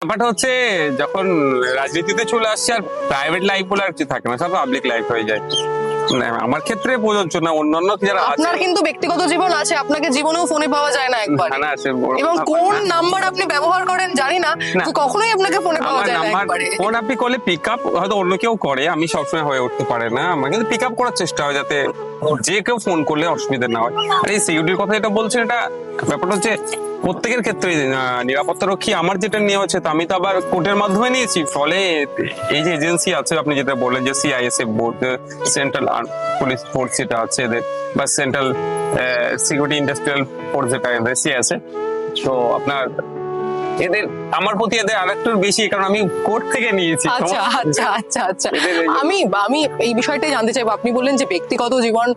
ব্যাপারটা হচ্ছে যখন রাজনীতিতে চলে আসছে আর প্রাইভেট লাইফ বলে আর কিছু থাকে না, সব পাবলিক লাইফ হয়ে যায়। না, আমার ক্ষেত্রে প্রযোজ্য না, অন্যান্য যারা আছে। আপনার কিন্তু ব্যক্তিগত জীবন আছে, আপনাকে জীবনেও ফোনে পাওয়া যায় না একবার। না, আছে এবং কোন নাম্বার আপনি ব্যবহার করেন জানি না, তো কখনোই আপনাকে ফোনে পাওয়া যায় না একবারে। ফোন আপনি করলে পিক আপ হয়তো অন্য কেউ করে, আমি সবসময় হয়ে উঠতে পারে না, আমার কিন্তু পিক আপ করার চেষ্টা হয় যাতে যে কেউ ফোন করলে অসুবিধা না হয়। আর এই সিকিউরিটির কথা এটা বলছেন, এটা ব্যাপারটা হচ্ছে প্রত্যেকের ক্ষেত্রে নিরাপত্তা রক্ষী আমার যেটা নিয়ে হচ্ছে, আমি তো আবার কোর্টের মাধ্যমে নিয়েছি, ফলে এই যে এজেন্সি আছে আপনি যেটা বললেন যে CISF board, central police force যেটা আছে এদের, বা সেন্ট্রাল সিকিউরিটি ইন্ডাস্ট্রিয়াল ফোর্স যেটা এদের সিআইএসএফ, তো আপনার এদের আমার প্রতি এদের আরেকটু বেশি, কারণ আমি কোর্ট থেকে নিয়েছি। আচ্ছা আচ্ছা আচ্ছা আচ্ছা আমি আমি এই বিষয়টাই জানতে চাইবো। আপনি বললেন যে ব্যক্তিগত জীবন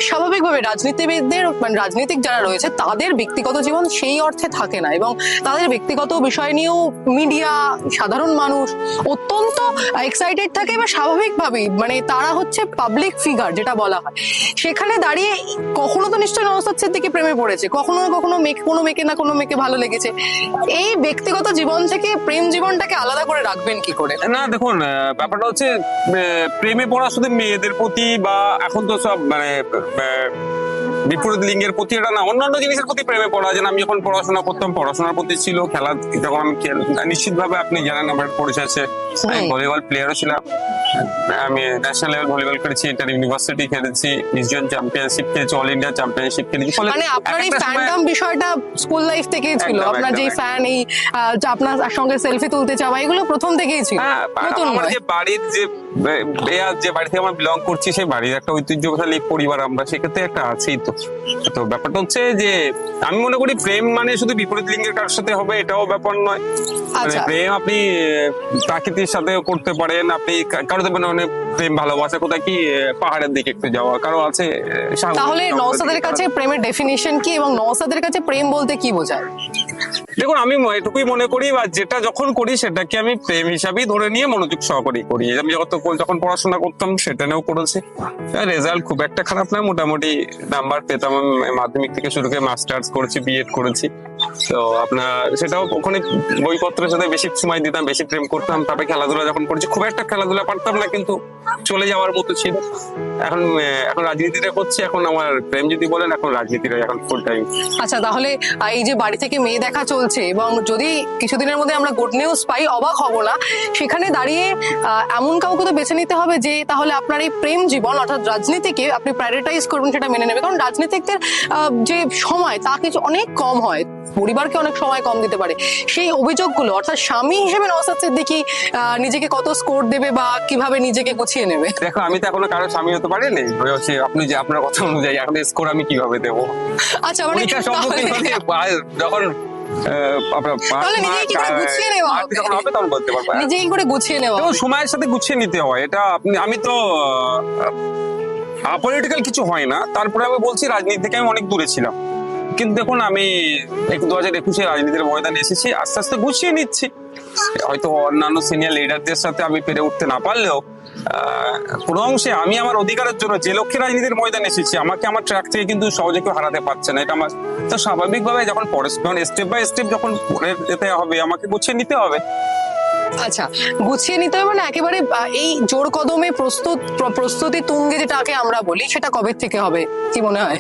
স্বাভাবিকভাবে রাজনীতিবিদদের মানে রাজনীতিক যারা রয়েছে তাদের ব্যক্তিগত জীবন সেই অর্থে থাকে না, এবং তাদের ব্যক্তিগত বিষয় নিয়েও মিডিয়া সাধারণ মানুষ অত্যন্ত এক্সাইটেড থাকে, বা স্বাভাবিকভাবেই মানে তারা হচ্ছে পাবলিক ফিগার যেটা বলা হয়। সেখানে দাঁড়িয়ে কখনো তো নিশ্চয়ই নওশাদ সিদ্দিকী প্রেমে পড়েছে, কখনো কখনো কোনো মেয়েকে না কোনো মেয়েকে ভালো লেগেছে। এই ব্যক্তিগত জীবন থেকে প্রেম জীবনটাকে আলাদা করে রাখবেন কি করে? না দেখুন, ব্যাপারটা হচ্ছে প্রেমে পড়া শুধু মেয়েদের প্রতি, বা এখন তো সব মানে বিপরীত লিঙ্গের প্রতি, এটা না, অন্যান্য জিনিসের প্রতি প্রেমে পড়া। যেন আমি যখন পড়াশোনা করতাম, পড়াশোনার প্রতি ছিল, খেলা যখন আমি নিশ্চিত ভাবে আপনি জানেন আমার পরিচয় আছে, আমি ভলিবল প্লেয়ারও ছিলাম, আমি ন্যাশনাল লেভেল ভলিবল খেলেছি, ইন্টার ইউনিভার্সিটি খেলেছি, রিজিয়ন চ্যাম্পিয়নশিপ খেলেছি, অল ইন্ডিয়া চ্যাম্পিয়নশিপ খেলেছি। মানে আপনার এই ফ্যান্ডম বিষয়টা স্কুল লাইফ থেকেই ছিল, আপনার যে ফ্যান, এই আপনার সঙ্গে সেলফি তুলতে চাওয়া, এগুলো প্রথম থেকেই ছিল। আমার যে বাড়ির যে বাড়ি থেকে আমরা বিলং করছি, সেই বাড়ির একটা ঐতিহ্যশালী পরিবার আমরা, সেক্ষেত্রে একটা আছেই। তো ব্যাপারটা হচ্ছে যে আমি মনে করি প্রেম মানে শুধু বিপরীত লিঙ্গের কার সাথে হবে এটাও ব্যাপার নয়। মানে প্রেম আপনি প্রাকৃতির সাথে করতে পারেন, আপনি কারো দেবেন মানে প্রেম ভালোবাসা কোথায় কি পাহাড়ের দিকে একটু যাওয়া, কারো আছে। তাহলে নওশাদের কাছে প্রেমের ডেফিনিশন কি, এবং নওশাদের কাছে প্রেম বলতে কি বোঝায়? দেখুন, আমি এটুকুই মনে করি, বা যেটা যখন করি সেটাকে আমি প্রেম হিসাবেই ধরে নিয়ে মনোযোগ সহকারে করি। আমি যখন পড়াশোনা করতাম সেটা নিয়েও করেছি, রেজাল্ট খুব একটা খারাপ নয়, মোটামুটি নাম্বার পেতাম। মাধ্যমিক থেকে শুরু করে মাস্টার্স করেছি, বিএড করেছি। তো আপনার সেটাও ওখানে বইপত্রের সাথে বেশি সময় দিতাম, বেশি প্রেম করতাম। তারপরে খেলাধুলা যখন করছি, খুব একটা খেলাধুলা পারতাম না, কিন্তু চলে যাওয়ার মতো ছিল। এখন রাজনীতিটা করছি, এখন আমার প্রেম যদি বলেন, এখন রাজনীতিটা এখন ফুল টাইম। আচ্ছা, তাহলে এই যে বাড়ি থেকে মেয়ে দেখা চলছে, এবং যদি কিছুদিনের মধ্যে আমরা গুড নিউজ পাই, অবাক হব না। সেখানে দাঁড়িয়ে এমন কাউকে তো বেছে নিতে হবে যে তাহলে আপনার এই প্রেম জীবন অর্থাৎ রাজনীতিকে আপনি প্রায়োরিটাইজ করবেন, সেটা মেনে নেবে। কারণ রাজনীতিকদের যে সময় তা কিছু অনেক কম হয়, পরিবারকে অনেক সময় কম দিতে পারে। সেই অভিযোগগুলো অর্থাৎ স্বামী হিসেবে নওশাদ সিদ্দিকী নিজেকে কত স্কোর দেবে বা কিভাবে নিজেকে গুছিয়ে নেবে? দেখো, আমি তো এখনো কারো স্বামী হতে পারিনি। আপনি যে আপনার কথা অনুযায়ী এখন স্কোর আমি কিভাবে দেবো? আচ্ছা, মানে যখন নিজেই করে গুছিয়ে নেওয়া, সময়ের সাথে গুছিয়ে নিতে হয়। এটা আমি তো পলিটিক্যাল কিছু হয় না। তারপরে আমি বলছি রাজনীতি থেকে আমি অনেক দূরে ছিলাম, কিন্তু দেখুন আমি 2021 রাজনীতির ময়দানে এসেছি, আস্তে আস্তে গুছিয়ে নিচ্ছি। হয়তো অন্যান্য সিনিয়র লিডারদের সাথে আমি পেরে উঠতে না পারলেও কোনো অংশে আমি আমার অধিকারের জন্য যে লক্ষ্যে রাজনীতির ময়দানে এসেছি, আমাকে আমার ট্র্যাক থেকে কিন্তু সহজে কেউ হারাতে পারছে না। এটা আমার তো স্বাভাবিকভাবে যখন স্টেপ বাই স্টেপ যখন যেতে হবে, আমাকে গুছিয়ে নিতে হবে। আচ্ছা, গুছিয়ে নিতে হবে, মানে একেবারে এই জোর কদমে প্রস্তুতি তুঙ্গে যেটাকে আমরা বলি, সেটা কবে থেকে হবে কি মনে হয়?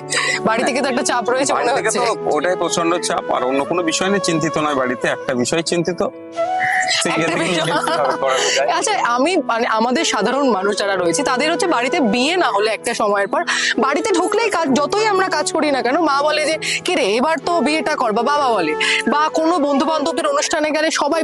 বাড়ি থেকে তো একটা চাপ রয়েছে মনে হচ্ছে। ওটাই প্রচন্ড চাপ, আর অন্য কোনো বিষয় নিয়ে চিন্তিত নয়, বাড়িতে একটা বিষয় চিন্তিত। আচ্ছা, আমি মানে আমাদের সাধারণ মানুষ যারা রয়েছে তাদের হচ্ছে বাড়িতে বিয়ে না হলে একটা সময়ের পর বাড়িতে ঢুকলেই কাজ, যতই আমরা কাজ করি না কেন, মা বলে যে কি রে এবার তো বিয়েটা কর, বা বাবা বলে, বা কোনো বন্ধু বান্ধবদের অনুষ্ঠানে গেলে সবাই